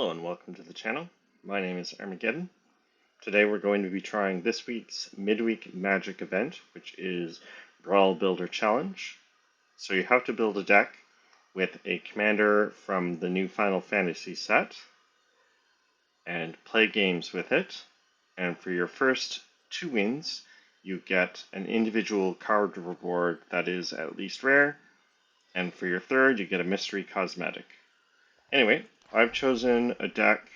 Hello and welcome to the channel. My name is Armageddon. Today we're going to be trying this week's Midweek Magic event, which is Brawl Builder Challenge. So you have to build a deck with a commander from the new Final Fantasy set and play games with it. And for your first 2 wins, you get an individual card reward that is at least rare. And for your third, you get a mystery cosmetic. Anyway, I've chosen a deck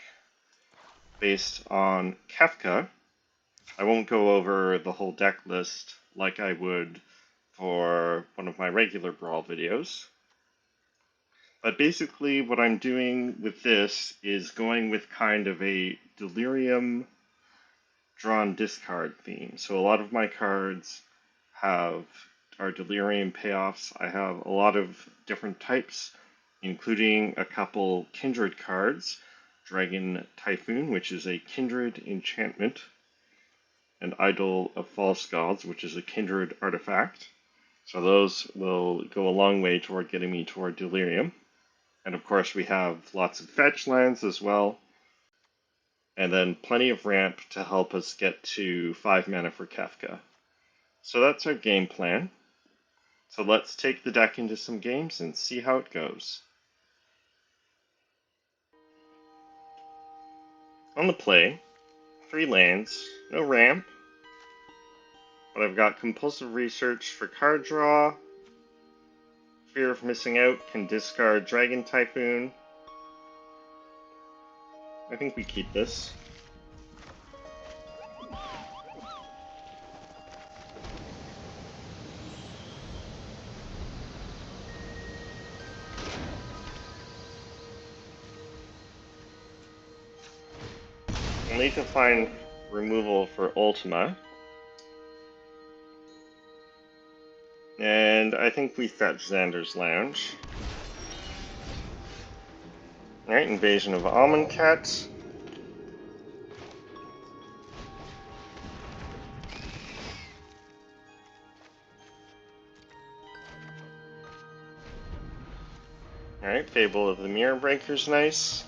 based on Kefka. I won't go over the whole deck list like I would for one of my regular Brawl videos. But basically what I'm doing with this is going with kind of a Delirium drawn discard theme. So a lot of my cards are Delirium payoffs. I have a lot of different types, including a couple Kindred cards. Dragon Typhoon, which is a Kindred enchantment, and Idol of False Gods, which is a Kindred artifact. So those will go a long way toward getting me toward Delirium. And of course we have lots of fetch lands as well, and then plenty of ramp to help us get to 5 mana for Kefka. So that's our game plan. So let's take the deck into some games and see how it goes. On the play, 3 lands, no ramp, but I've got Compulsive Research for card draw, Fear of Missing Out, can discard Dragon Typhoon. I think we keep this. We'll need to find removal for Ultima. And I think we fetch Xander's Lounge. Alright, Invasion of Amonkhet. Alright, Fable of the Mirror Breaker's nice.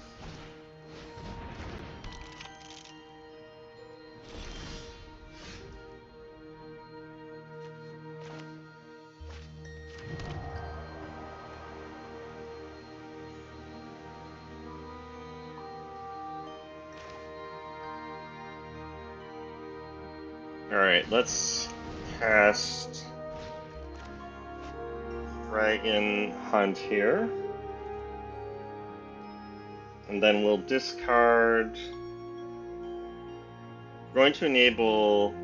Alright, let's cast Dragon Hunt here. And then we'll discard. We're going to enable.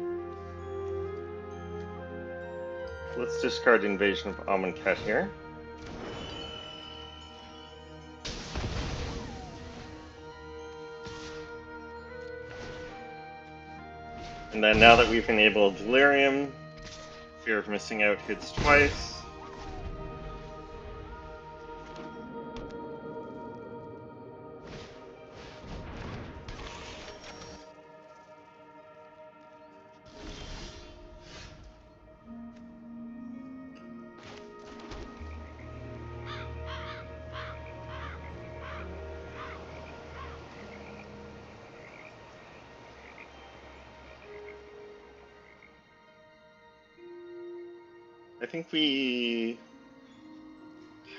Let's discard Invasion of Amonkhet here. And then now that we've enabled Delirium, Fear of Missing Out hits twice. I think we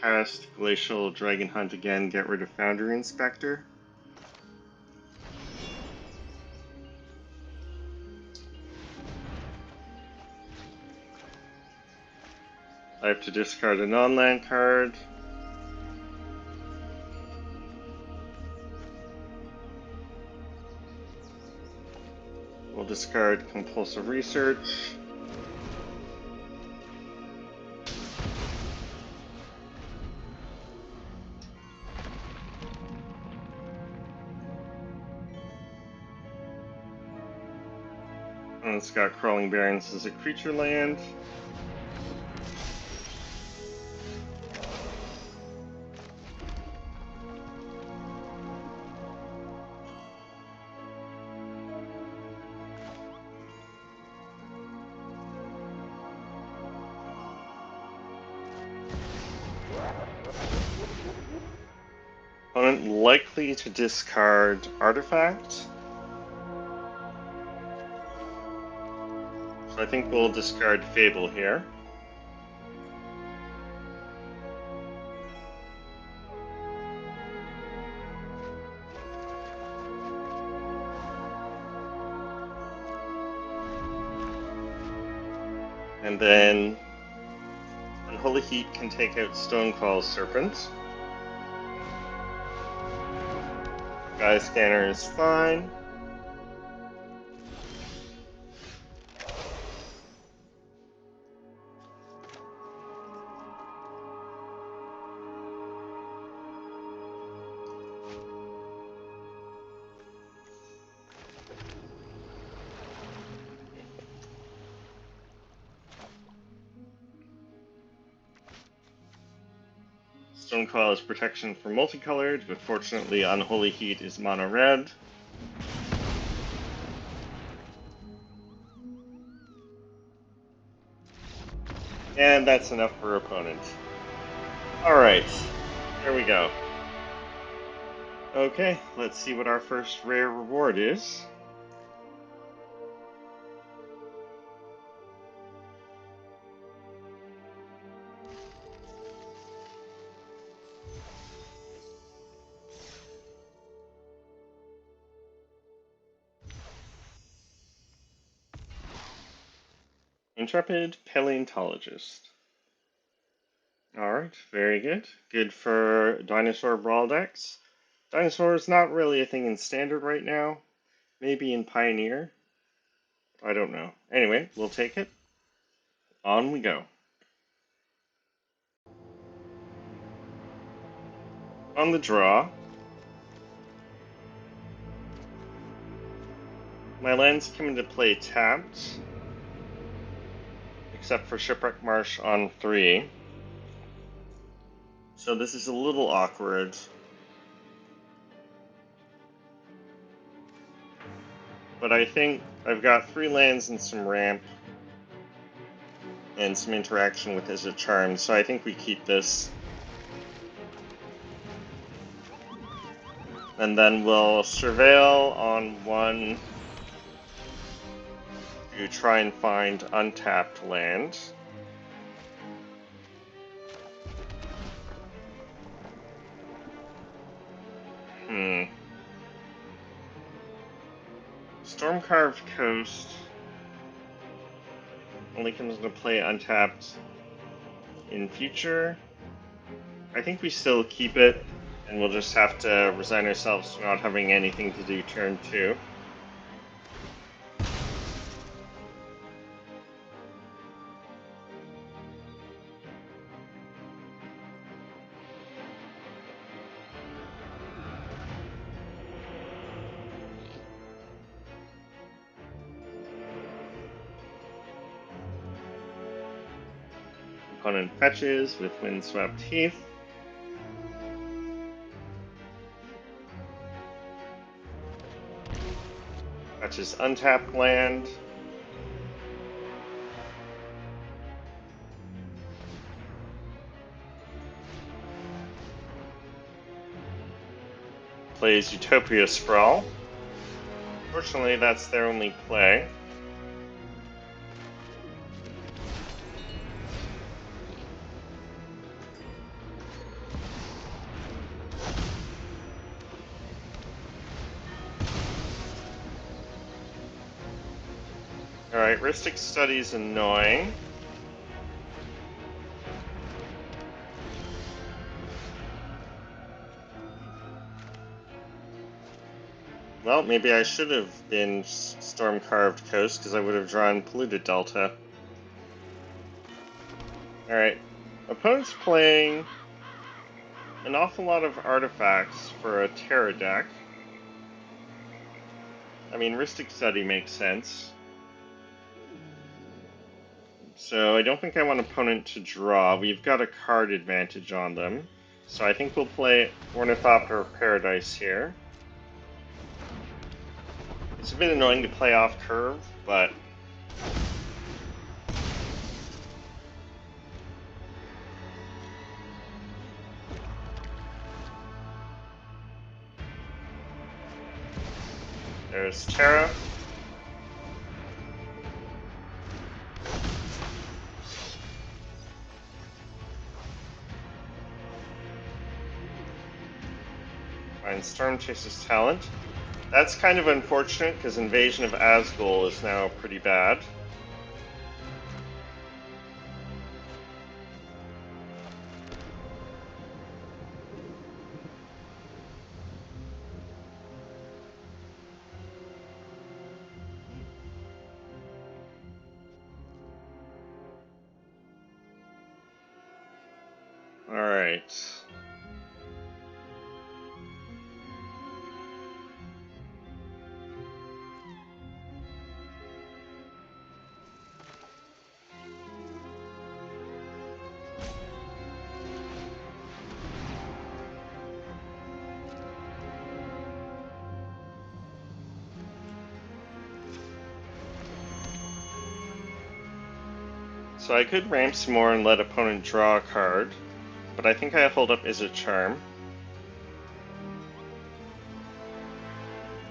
cast Glacial Dragon Hunt again, get rid of Foundry Inspector. I have to discard a non-land card. We'll discard Compulsive Research. And it's got Crawling Barrens as a creature land. Likely to discard Artifact. So I think we'll discard Fable here. And then Unholy Heat can take out Stonecall's Serpent. Sky Scanner is fine. Stonecall is protection for multicolored, but fortunately Unholy Heat is mono red. And that's enough for opponent. Alright, there we go. Okay, let's see what our first rare reward is. Intrepid Paleontologist. Alright, very good. Good for Dinosaur Brawl decks. Dinosaur is not really a thing in Standard right now. Maybe in Pioneer. I don't know. Anyway, we'll take it. On we go. On the draw, my lands come into play tapped, except for Shipwreck Marsh on 3. So this is a little awkward. But I think I've got 3 lands and some ramp and some interaction with Is It Charmed, so I think we keep this. And then we'll Surveil on 1 to try and find untapped land. Stormcarved Coast only comes into play untapped in future. I think we still keep it, and we'll just have to resign ourselves to not having anything to do turn 2. Opponent fetches with Windswept Heath. Fetches untapped land. Plays Utopia Sprawl. Fortunately, that's their only play. Alright, Rhystic Study's annoying. Well, maybe I should have been Storm-Carved Coast, because I would have drawn Polluted Delta. Alright, opponent's playing an awful lot of artifacts for a Terra deck. I mean, Rhystic Study makes sense. So I don't think I want opponent to draw. We've got a card advantage on them. So I think we'll play Ornithopter of Paradise here. It's a bit annoying to play off curve, but There's Terra. Find Storm Chaser's talent. That's kind of unfortunate because Invasion of Asgol is now pretty bad. Alright. So I could ramp some more and let opponent draw a card, but I think I hold up Is It Charm,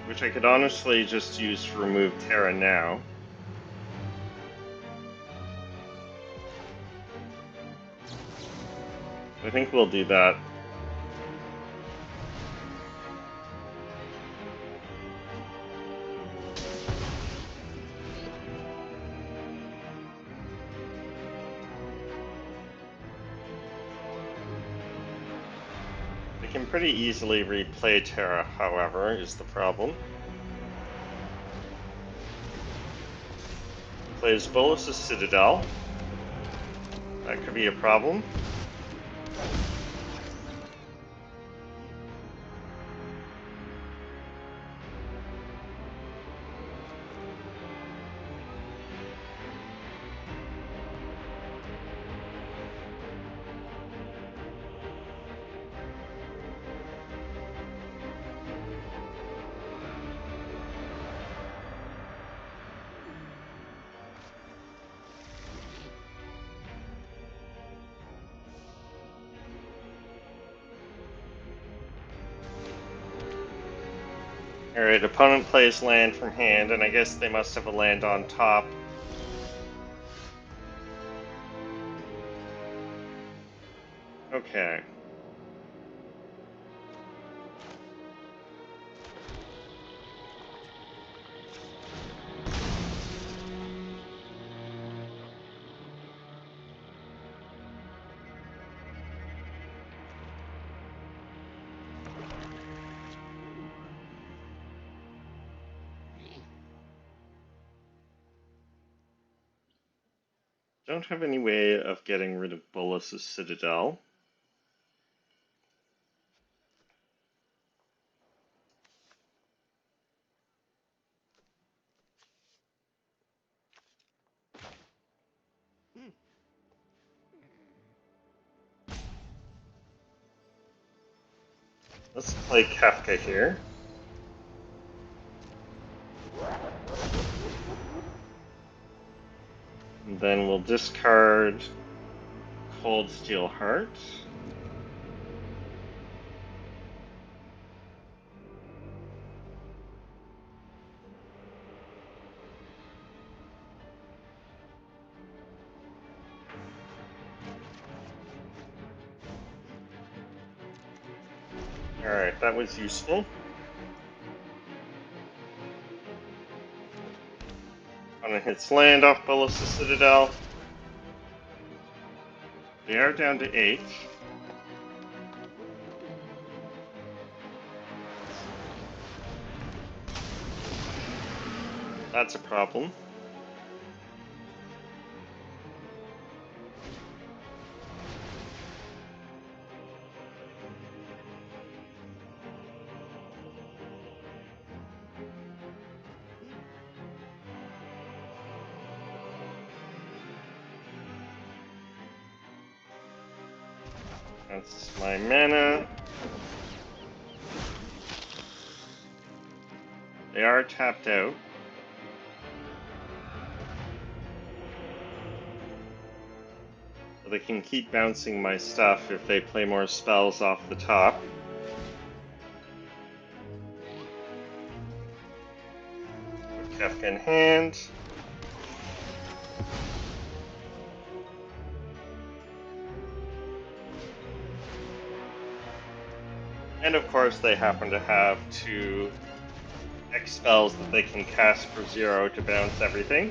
which I could honestly just use to remove Terra now. I think we'll do that. We can pretty easily replay Terra, however, is the problem. Plays Bolus's Citadel. That could be a problem. Alright, opponent plays land from hand, and I guess they must have a land on top. Okay. Don't have any way of getting rid of Bolus's Citadel. Let's play Kefka here. And then we'll discard Cold Steel Heart. Alright, that was useful. Opponent hits land off Bolus's Citadel. They are down to 8. That's a problem. That's my mana. They are tapped out. So they can keep bouncing my stuff if they play more spells off the top. Kefka in hand. And of course they happen to have 2 X spells that they can cast for 0 to bounce everything.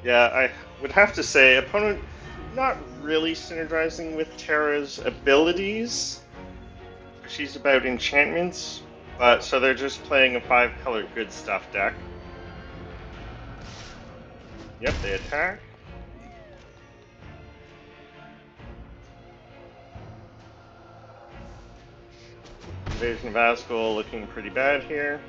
Yeah, I would have to say, opponent not really synergizing with Terra's abilities. She's about enchantments, but so they're just playing a 5-color good stuff deck. Yep, they attack. Invasion of Asgul looking pretty bad here.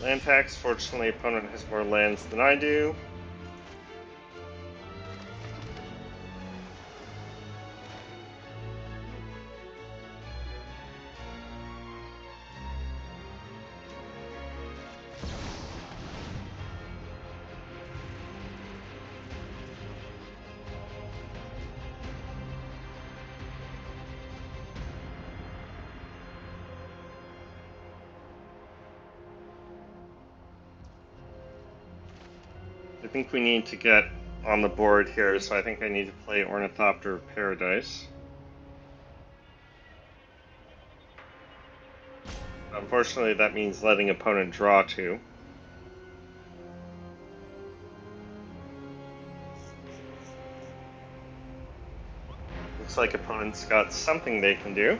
Land tax, fortunately opponent has more lands than I do. I think we need to get on the board here, so I think I need to play Ornithopter of Paradise. Unfortunately, that means letting opponent draw 2. Looks like opponent's got something they can do.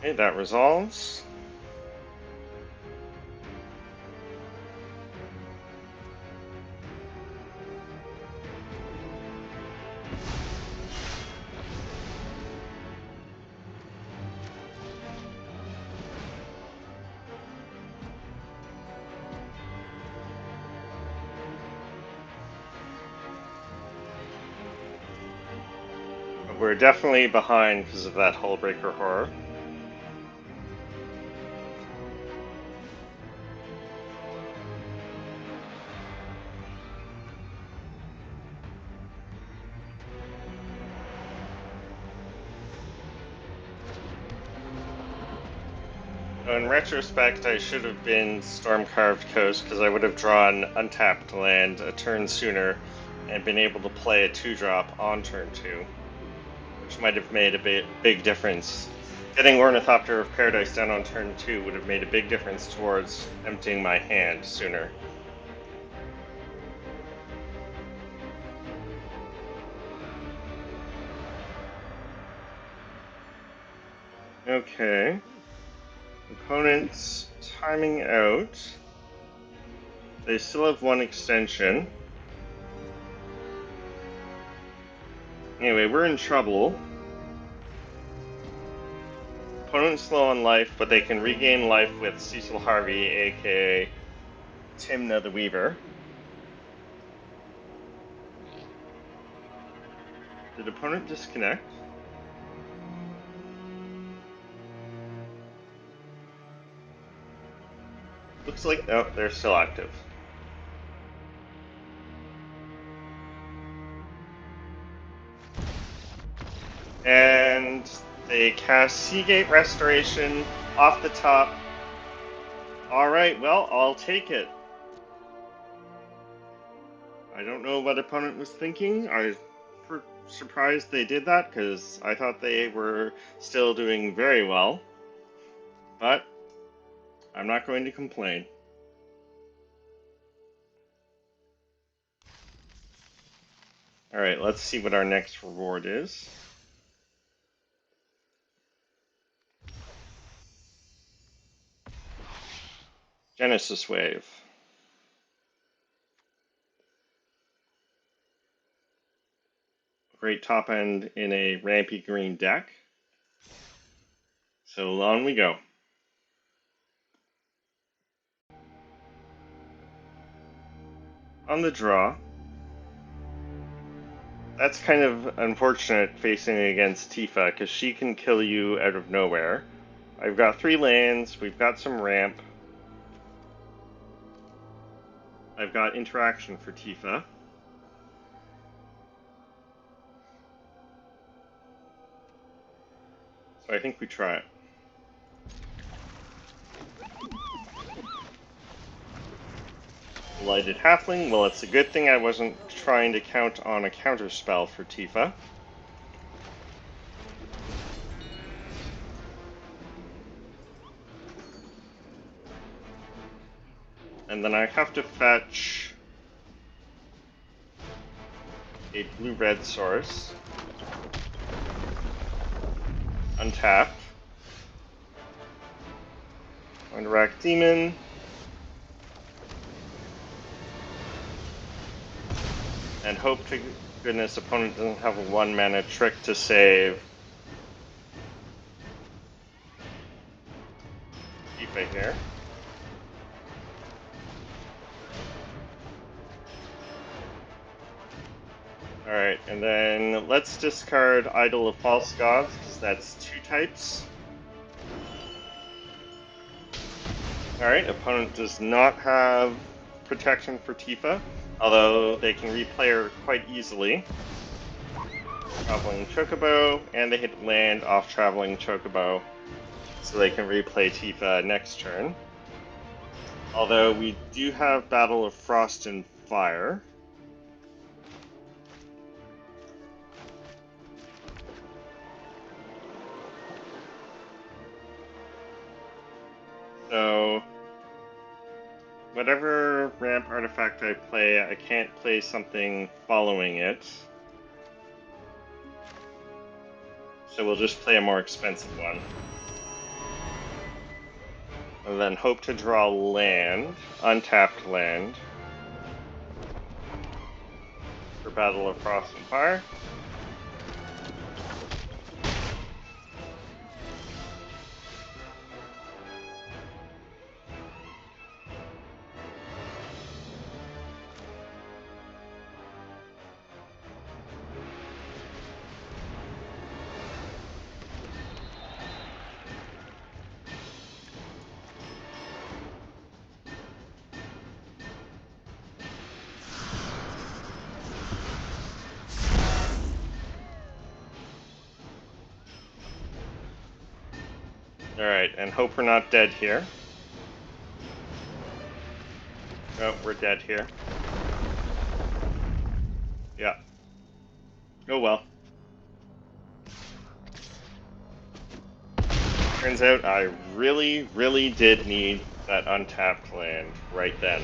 Okay, that resolves. But we're definitely behind because of that Hullbreaker Horror. In retrospect, I should have been Stormcarved Coast because I would have drawn untapped land a turn sooner and been able to play a 2-drop on turn 2, which might have made a big difference. Getting Ornithopter of Paradise down on turn 2 would have made a big difference towards emptying my hand sooner. Okay. Opponent's timing out. They still have 1 extension. Anyway, we're in trouble. Opponent's low on life, but they can regain life with Cecil Harvey, aka Timna the Weaver. Did opponent disconnect? Looks like, no, they're still active. And they cast Seagate Restoration off the top. Alright, well, I'll take it. I don't know what opponent was thinking. I'm surprised they did that because I thought they were still doing very well. But I'm not going to complain. Alright, let's see what our next reward is. Genesis Wave. Great top end in a rampy green deck. So on we go. On the draw. That's kind of unfortunate facing against Tifa, because she can kill you out of nowhere. I've got 3 lands, we've got some ramp. I've got interaction for Tifa. So I think we try it. Lighted Halfling, well, it's a good thing I wasn't trying to count on a counterspell for Tifa. And then I have to fetch a blue-red source. Untapped. Interact Demon. And hope to goodness opponent doesn't have a 1-mana trick to save Tifa here. Alright, and then let's discard Idol of False Gods, because that's 2 types. Alright, opponent does not have protection for Tifa, although they can replay her quite easily. Traveling Chocobo, and they hit land off Traveling Chocobo, so they can replay Tifa next turn. Although we do have Battle of Frost and Fire. So, whatever ramp artifact I play, I can't play something following it. So we'll just play a more expensive one. And then hope to draw land, untapped land, for Battle of Frost and Fire. Alright, and hope we're not dead here. Oh, we're dead here. Yeah. Oh well. Turns out I really, really did need that untapped land right then.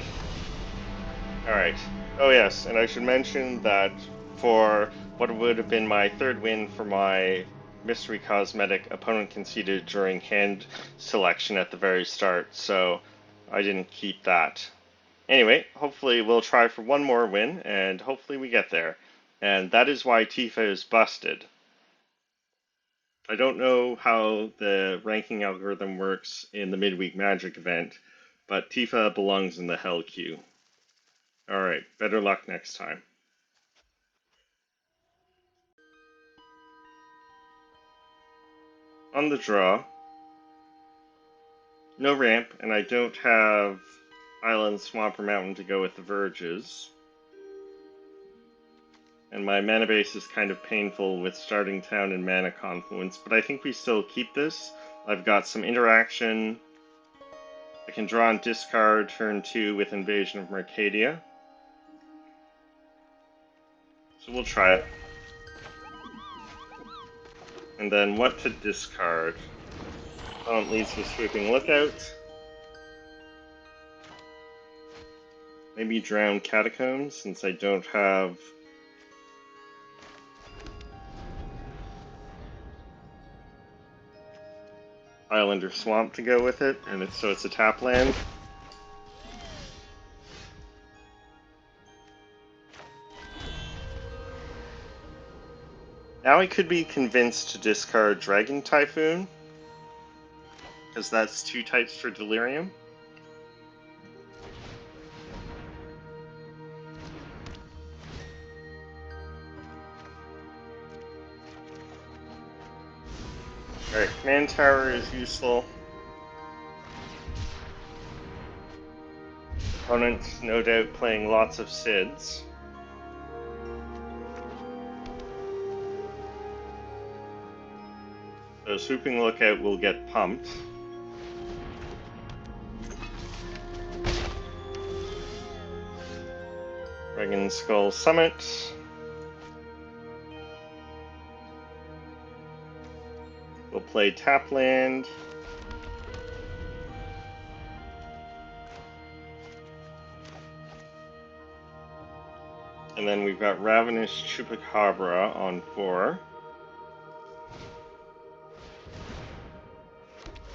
Alright. Oh yes, and I should mention that for what would have been my 3rd win for my Mystery Cosmetic, opponent conceded during hand selection at the very start, so I didn't keep that. Anyway, hopefully we'll try for one more win, and hopefully we get there. And that is why Tifa is busted. I don't know how the ranking algorithm works in the Midweek Magic event, but Tifa belongs in the Hell queue. Alright, better luck next time. On the draw, no ramp, and I don't have Island, Swamp, or Mountain to go with the Verges. And my mana base is kind of painful with Starting Town and Mana Confluence, but I think we still keep this. I've got some interaction. I can draw and discard turn 2 with Invasion of Mercadia. So we'll try it. And then what to discard? Leads with Sweeping Lookout. Maybe Drown Catacombs, since I don't have island or swamp to go with it, and so it's a tap land. Now I could be convinced to discard Dragon Typhoon, because that's 2 types for Delirium. Alright, Command Tower is useful. Opponent, no doubt, playing lots of Sids. So Swooping Lookout will get pumped. Dragon Skull Summit. We'll play Tap Land. And then we've got Ravenous Chupacabra on 4.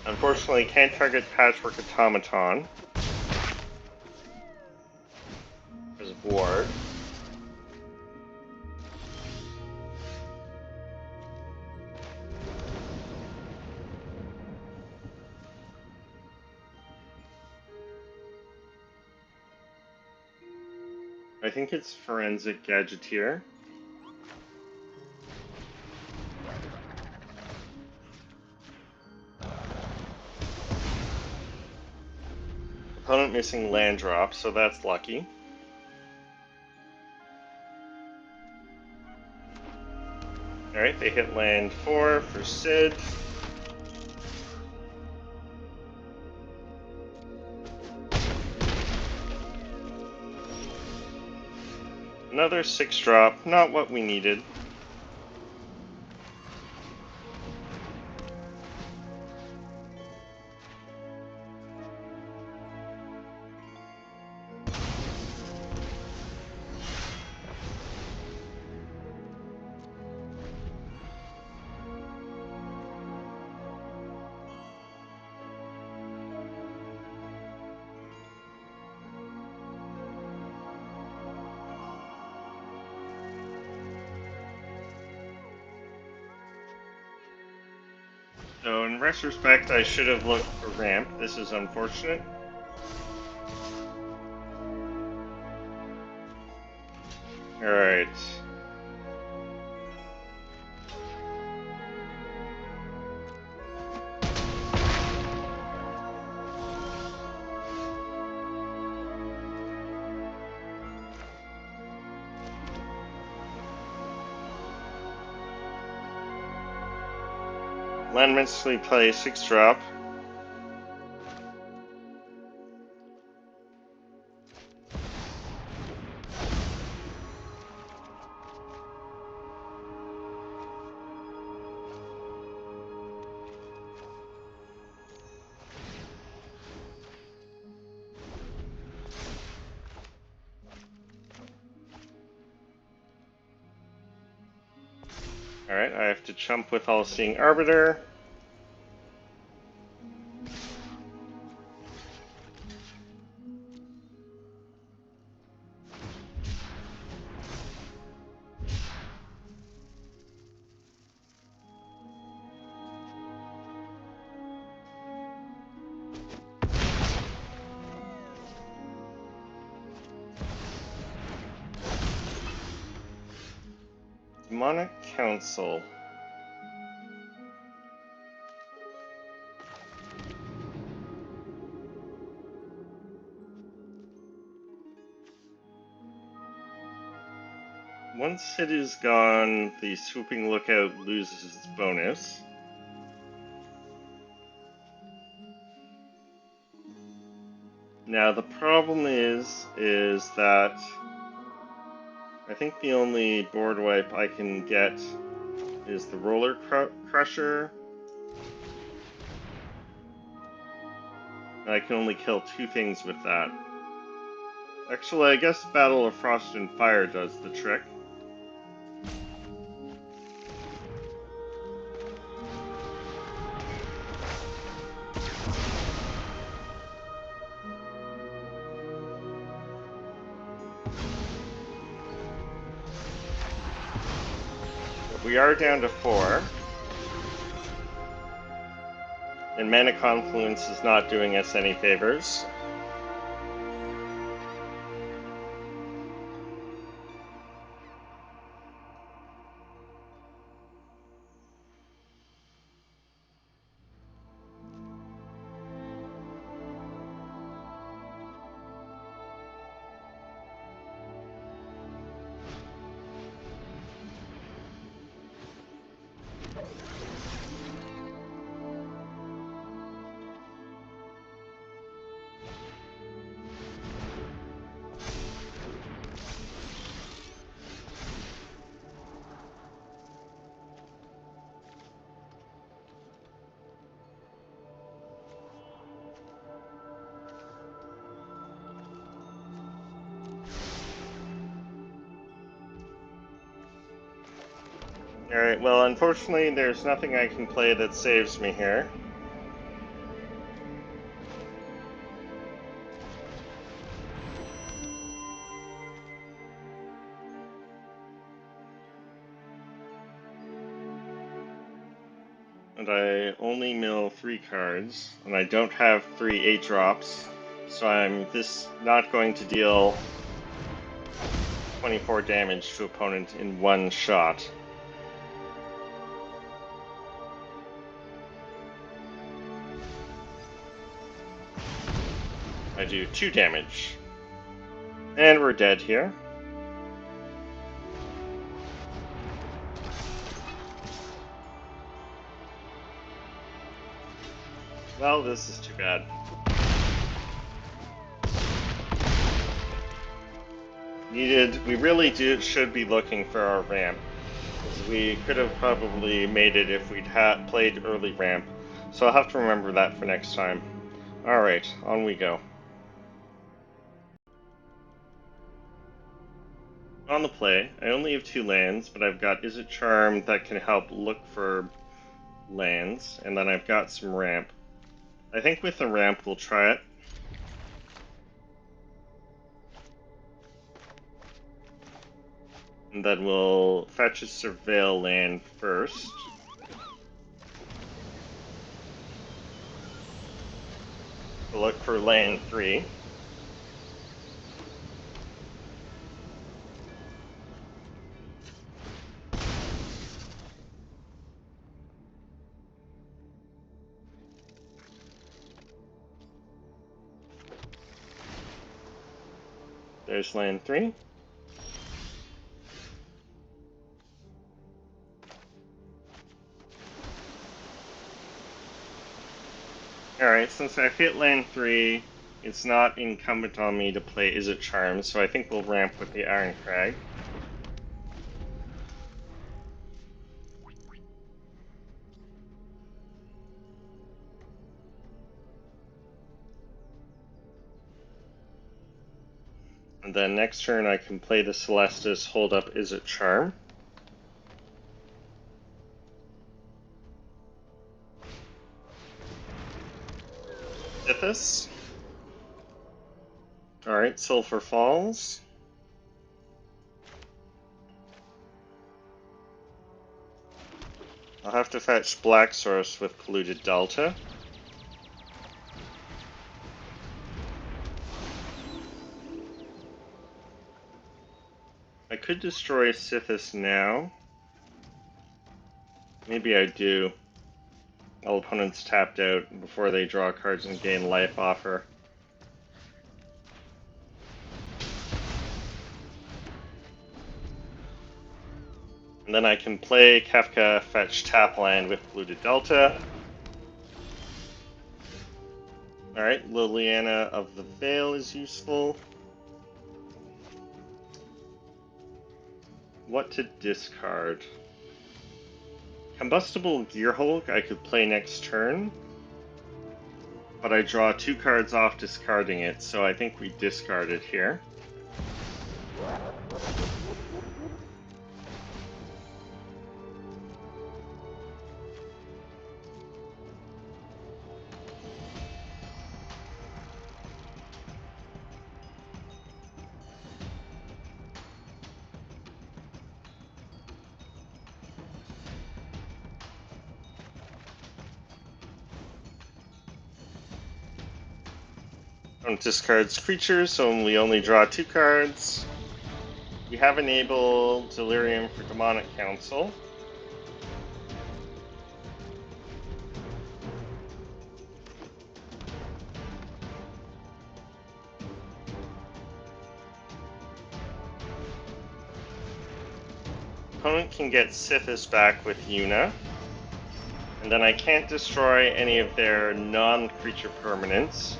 Unfortunately, can't target Patchwork Automaton because of Ward. I think it's Forensic Gadgeteer. Opponent missing land drop, so that's lucky. Alright, they hit land 4 for Sid. Another 6-drop, not what we needed. So in retrospect, I should have looked for ramp. This is unfortunate. Alright. Land Minstrel play 6-drop. Alright, I have to chump with All-Seeing Arbiter. Demonic Council. Once it is gone, the Swooping Lookout loses its bonus. Now the problem is that I think the only board wipe I can get is the Roller Crusher. And I can only kill 2 things with that. Actually, I guess Battle of Frost and Fire does the trick. We are down to 4. And Mana Confluence is not doing us any favors. Alright, well, unfortunately, there's nothing I can play that saves me here. And I only mill 3 cards, and I don't have 3 8-drops, so I'm not going to deal 24 damage to opponent in one shot. I do 2 damage. And we're dead here. Well, this is too bad. We really should be looking for our ramp. Because we could have probably made it if we'd played early ramp. So I'll have to remember that for next time. Alright, on we go. On the play, I only have 2 lands, but I've got Is It Charm that can help look for lands, and then I've got some ramp. I think with the ramp we'll try it. And then we'll fetch a Surveil land first. We'll look for land 3. There's land 3. Alright, since I've hit land 3, it's not incumbent on me to play Is It Charm, so I think we'll ramp with the Iron Crag. And then next turn I can play the Celestis, hold up Is It Charm. Sithis. Alright, Sulphur Falls. I'll have to fetch Black Source with Polluted Delta. I could destroy Sithis now. Maybe I do. All opponents tapped out before they draw cards and gain life off her. And then I can play Kefka, fetch tap land with Polluted Delta. Alright, Liliana of the Veil is useful. What to discard? Combustible Gearhulk I could play next turn, but I draw 2 cards off discarding it, so I think we discard it here. Don't discards creatures, so we only draw 2 cards. We have enabled Delirium for Demonic Council. Opponent can get Sithis back with Yuna. And then I can't destroy any of their non-creature permanents.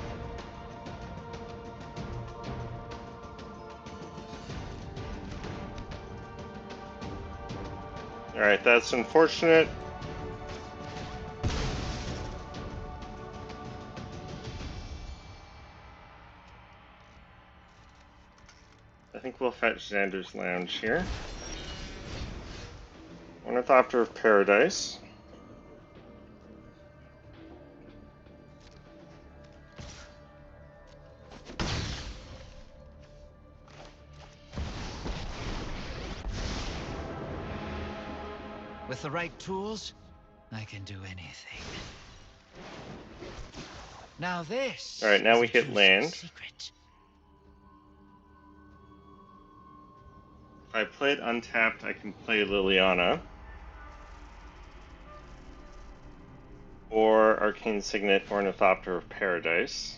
Alright, that's unfortunate. I think we'll fetch Xander's Lounge here. Ornithopter of Paradise. With the right tools, I can do anything. Now this. Alright, now is we a hit juicy land. secret. If I play it untapped, I can play Liliana. Or Arcane Signet Ornithopter of Paradise.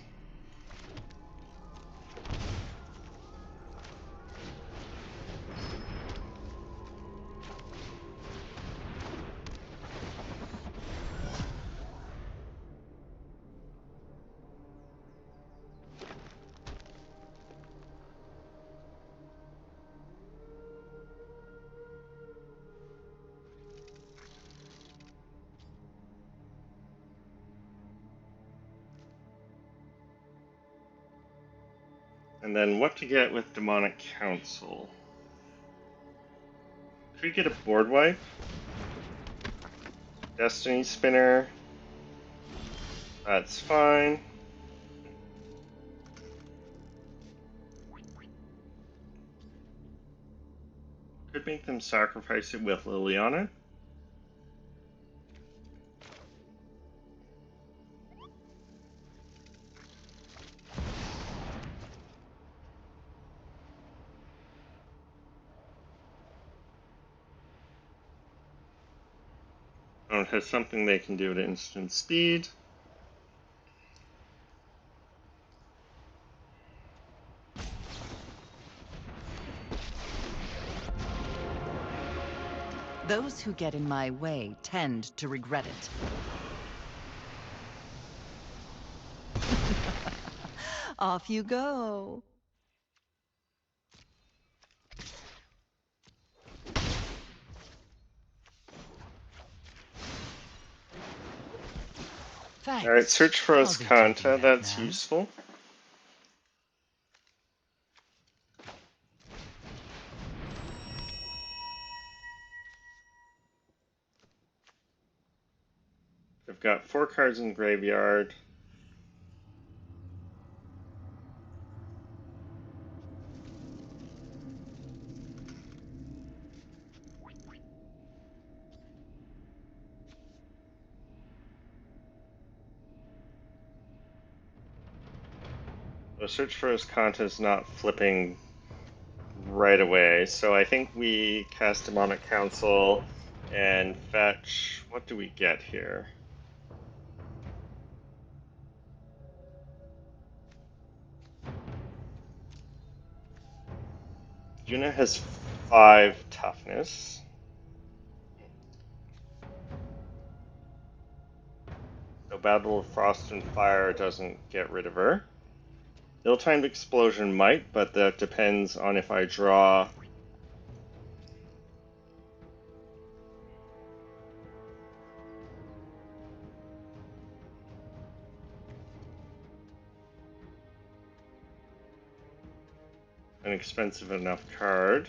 And then what to get with Demonic Council? Could we get a board wipe? Destiny Spinner. That's fine. Could make them sacrifice it with Liliana. Oh, it has something they can do at instant speed. Those who get in my way tend to regret it. Off you go. Thanks. Alright, search for I'll be taking Ascanta, that that's now. useful. I've got 4 cards in the graveyard. The search for Ascanta is not flipping right away, so I think we cast Demonic Council and fetch. What do we get here? Yuna has 5 toughness. So Battle of Frost and Fire doesn't get rid of her. Ill-timed Explosion might, but that depends on if I draw. An expensive enough card.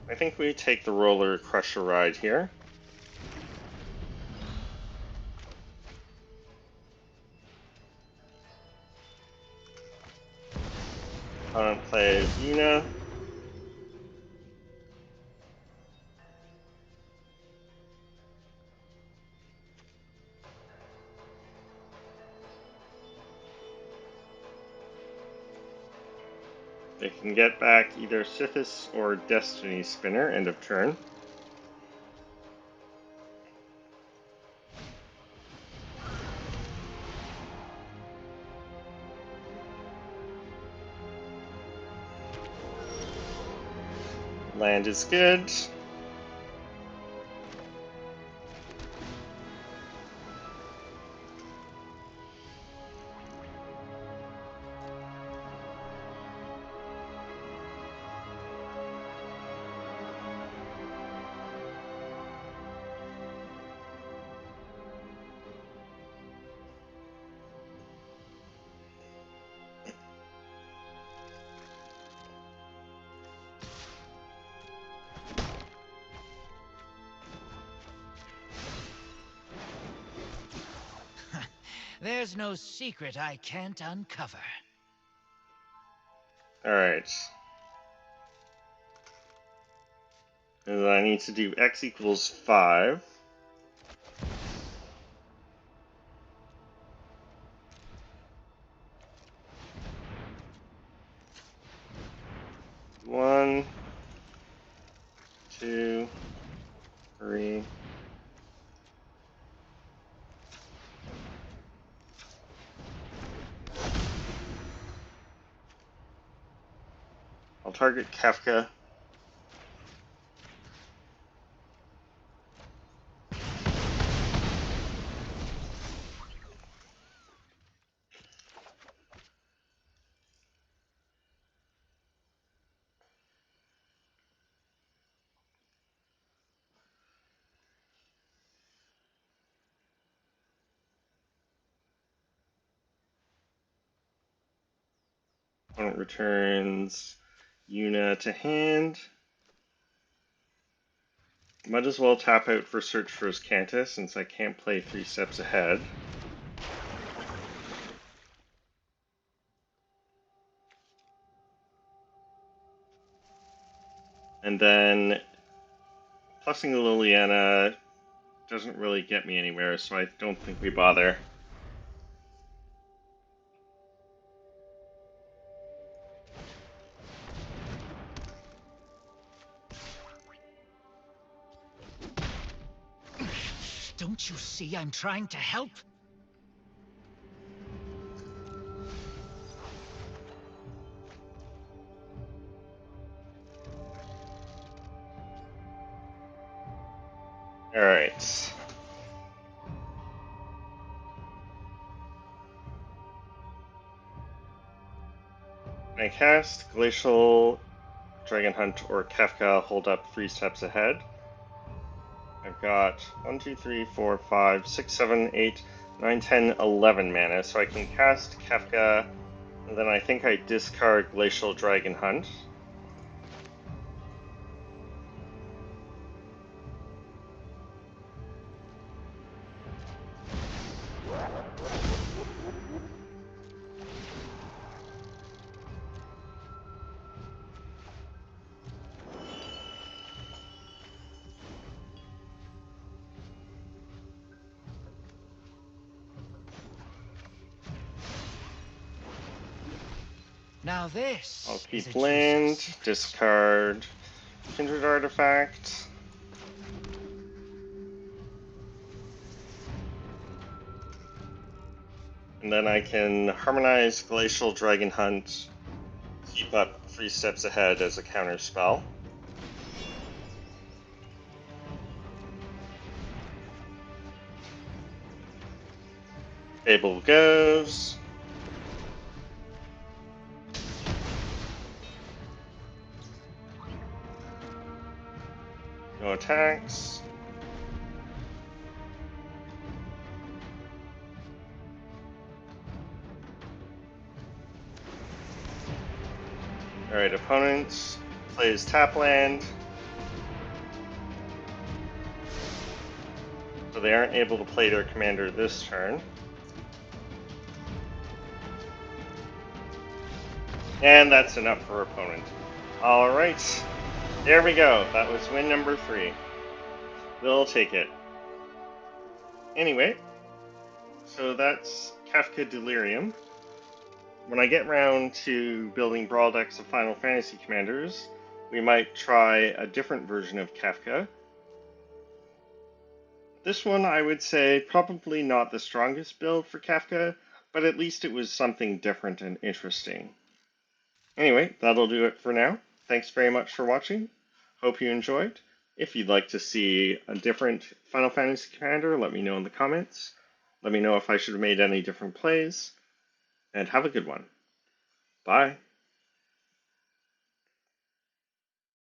I think we take the Roller Crusher ride here. Opponent plays Yuna. I can get back either Sithis or Destiny Spinner, end of turn. Land is good. There's no secret I can't uncover. Alright. And then I need to do x equals 5. One, two, three. I'll target Kefka. Opponent returns Yuna to hand. Might as well tap out for Search for Azcanta since I can't play 3 steps ahead. And then plussing the Liliana doesn't really get me anywhere, so I don't think we bother. Don't you see I'm trying to help? Alright. I cast Glacial, Dragon Hunt, or Kefka, hold up 3 steps ahead. I've got 1, 2, 3, 4, 5, 6, 7, 8, 9, 10, 11 mana, so I can cast Kefka, and then I think I discard Glacial Dragon Hunt. Now this I'll is a keep juicy land, secret. discard Kindred Artifact. And then I can harmonize Glacial Dragon Hunt, keep up 3 steps ahead as a counter spell. Fable goes. No attacks. Alright, opponent plays tap land. So they aren't able to play their commander this turn. And that's enough for opponent. Alright, there we go. That was win number 3. We'll take it. Anyway, so that's Kefka Delirium. when I get around to building Brawl decks of Final Fantasy commanders, we might try a different version of Kefka. This one, I would say, probably not the strongest build for Kefka, but at least it was something different and interesting. Anyway, that'll do it for now. Thanks very much for watching. Hope you enjoyed. If you'd like to see a different Final Fantasy commander, let me know in the comments. Let me know if I should have made any different plays, and have a good one. Bye.